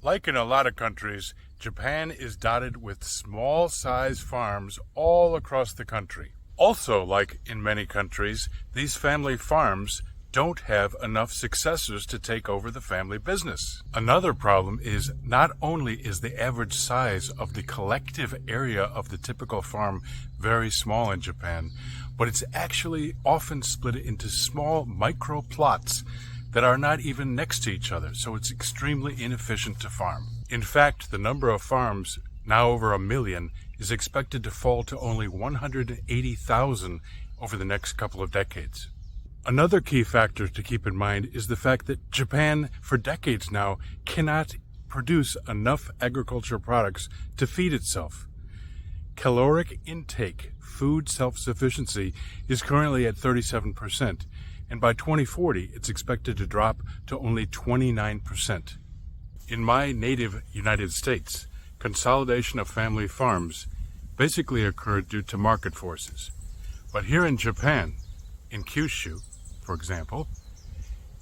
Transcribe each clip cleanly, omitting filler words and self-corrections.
Like in a lot of countries, Japan is dotted with small-size farms all across the country. Also, like in many countries, these family farms don't have enough successors to take over the family business. Another problem is not only is the average size of the collective area of the typical farm very small in Japan, but it's actually often split into small micro plots that are not even next to each other, so it's extremely inefficient to farm. In fact, the number of farms, now over 1 million, is expected to fall to only 180,000 over the next couple of decades. Another key factor to keep in mind is the fact that Japan, for decades now, cannot produce enough agricultural products to feed itself. Caloric intake, food self-sufficiency, is currently at 37%, and by 2040 it's expected to drop to only 29%. In my native United States, consolidation of family farms basically occurred due to market forces. But here in Japan, in Kyushu, for example,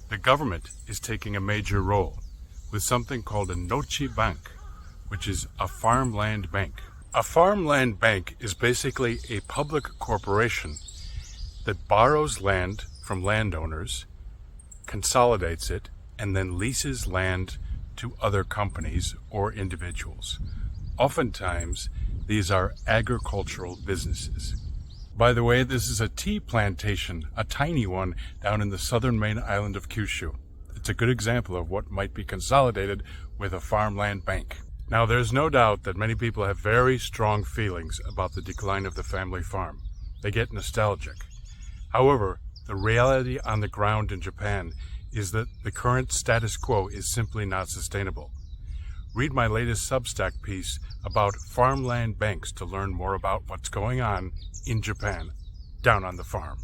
the government is taking a major role with something called a nochi bank, which is a farmland bank. A farmland bank is basically a public corporation that borrows land from landowners, consolidates it, and then leases land to other companies or individuals. Oftentimes, these are agricultural businesses. By the way, this is a tea plantation, a tiny one, down in the southern main island of Kyushu. It's a good example of what might be consolidated with a farmland bank. Now, there's no doubt that many people have very strong feelings about the decline of the family farm. They get nostalgic. However, the reality on the ground in Japan is that the current status quo is simply not sustainable. Read my latest Substack piece about farmland banks to learn more about what's going on in Japan, down on the farm.